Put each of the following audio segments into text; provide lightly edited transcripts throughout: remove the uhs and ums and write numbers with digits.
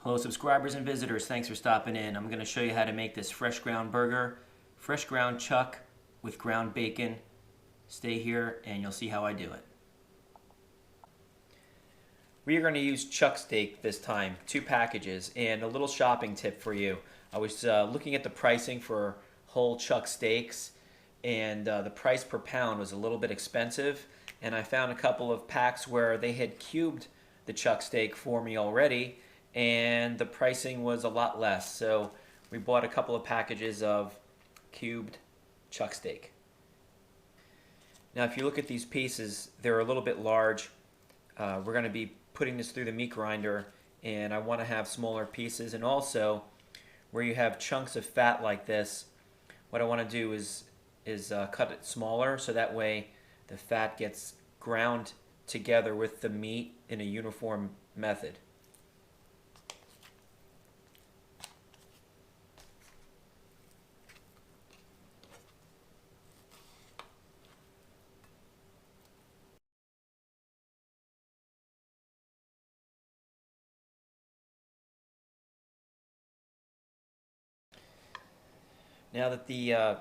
Hello subscribers and visitors, thanks for stopping in. I'm going to show you how to make this fresh ground burger, fresh ground chuck with ground bacon. Stay here and you'll see how I do it. We are going to use chuck steak this time, 2 packages, and a little shopping tip for you. I was looking at the pricing for whole chuck steaks, and the price per pound was a little bit expensive, and I found a couple of packs where they had cubed the chuck steak for me already, and the pricing was a lot less. So we bought a couple of packages of cubed chuck steak. Now if you look at these pieces, they're a little bit large. We're going to be putting this through the meat grinder, and I want to have smaller pieces. And also, where you have chunks of fat like this, what I want to do is cut it smaller, so that way the fat gets ground together with the meat in a uniform method. Now that the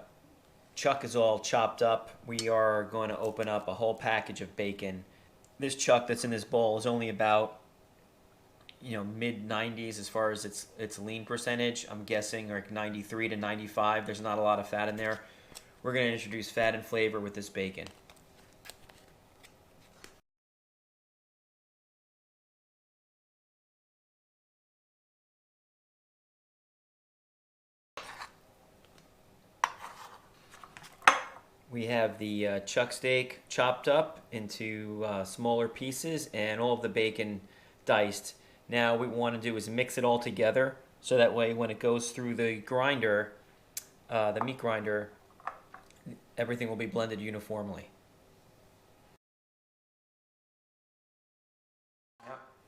chuck is all chopped up, we are going to open up a whole package of bacon. This chuck that's in this bowl is only about, mid 90s as far as its lean percentage. I'm guessing like 93 to 95. There's not a lot of fat in there. We're going to introduce fat and flavor with this bacon. We have the chuck steak chopped up into smaller pieces and all of the bacon diced. Now what we want to do is mix it all together, so that way when it goes through the grinder, the meat grinder, everything will be blended uniformly.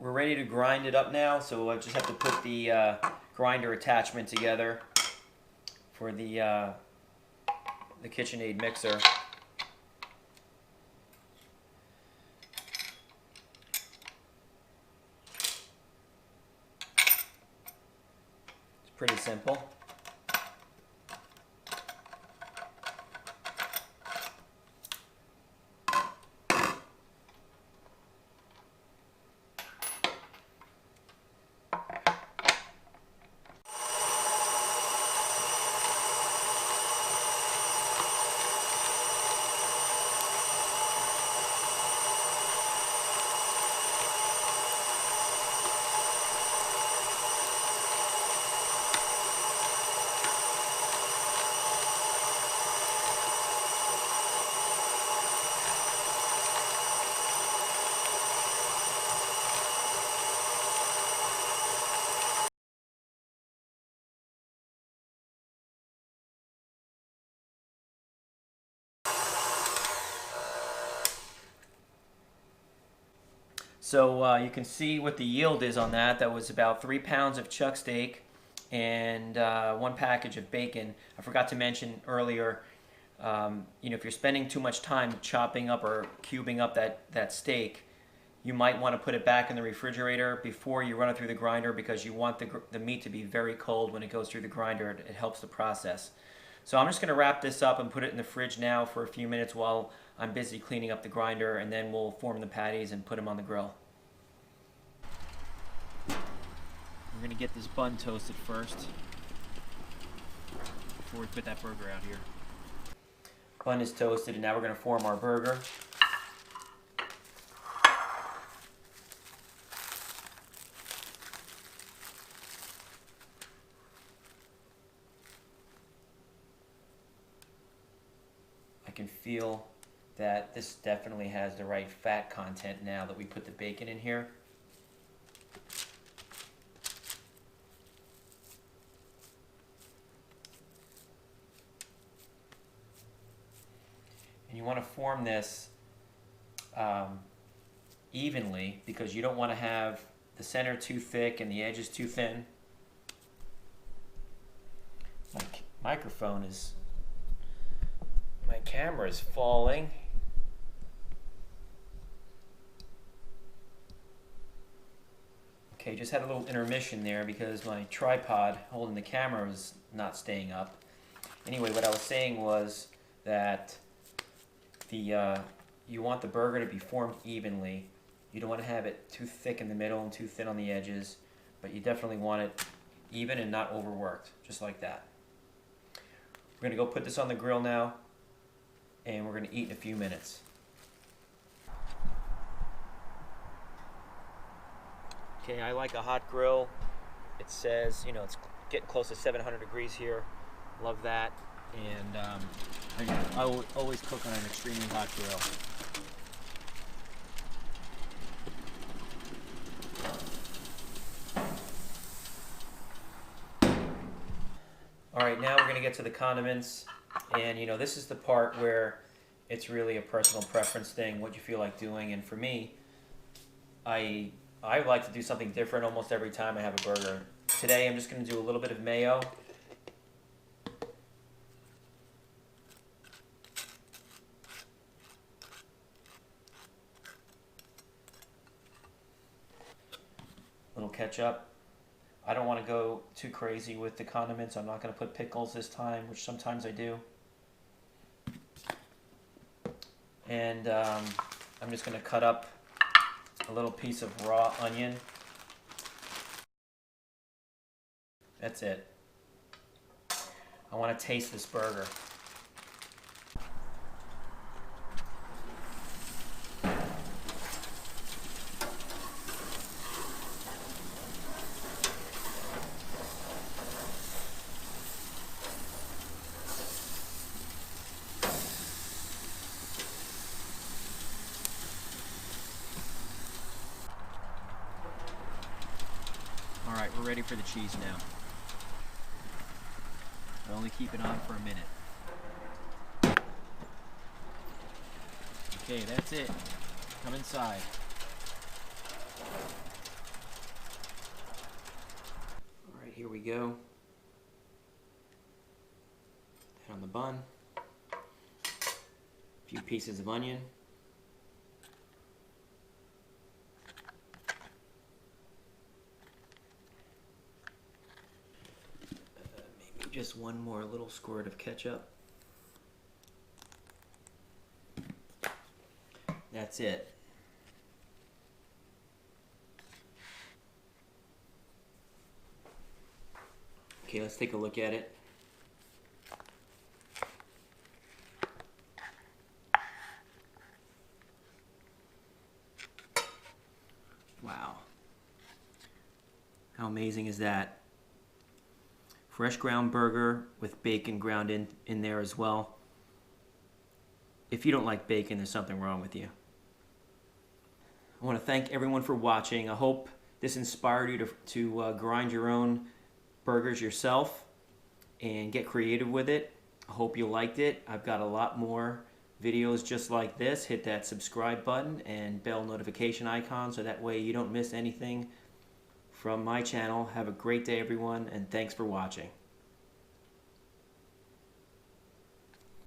We're ready to grind it up now, so I just have to put the grinder attachment together for the KitchenAid mixer. It's pretty simple. So you can see what the yield is on that. That was about 3 pounds of chuck steak and 1 package of bacon. I forgot to mention earlier, if you're spending too much time chopping up or cubing up that steak, you might want to put it back in the refrigerator before you run it through the grinder, because you want the meat to be very cold when it goes through the grinder. It helps the process. So I'm just going to wrap this up and put it in the fridge now for a few minutes while I'm busy cleaning up the grinder, and then we'll form the patties and put them on the grill. We're going to get this bun toasted first before we put that burger out here. Bun is toasted, and now we're going to form our burger. I can feel that this definitely has the right fat content now that we put the bacon in here. And you want to form this evenly, because you don't want to have the center too thick and the edges too thin. My camera is falling. Okay, just had a little intermission there because my tripod holding the camera was not staying up. Anyway, what I was saying was that you want the burger to be formed evenly. You don't want to have it too thick in the middle and too thin on the edges, but you definitely want it even and not overworked, just like that. We're going to go put this on the grill now, and we're going to eat in a few minutes. Okay, I like a hot grill. It says, you know, it's getting close to 700 degrees here. Love that. And I always cook on an extremely hot grill. All right, now we're going to get to the condiments. And, you know, this is the part where it's really a personal preference thing, what you feel like doing. And for me, I like to do something different almost every time I have a burger. Today I'm just going to do a little bit of mayo. A little ketchup. I don't want to go too crazy with the condiments. I'm not going to put pickles this time, which sometimes I do. And I'm just going to cut up a little piece of raw onion. That's it. I want to taste this burger. All right, we're ready for the cheese now. I'll only keep it on for a minute. Okay, that's it. Come inside. All right, here we go. And on the bun, a few pieces of onion. Just one more little squirt of ketchup. That's it. Okay, let's take a look at it. Wow. How amazing is that? Fresh ground burger with bacon ground in there as well. If you don't like bacon, there's something wrong with you. I want to thank everyone for watching. I hope this inspired you to grind your own burgers yourself and get creative with it. I hope you liked it. I've got a lot more videos just like this. Hit that subscribe button and bell notification icon so that way you don't miss anything from my channel. Have a great day, everyone, and thanks for watching.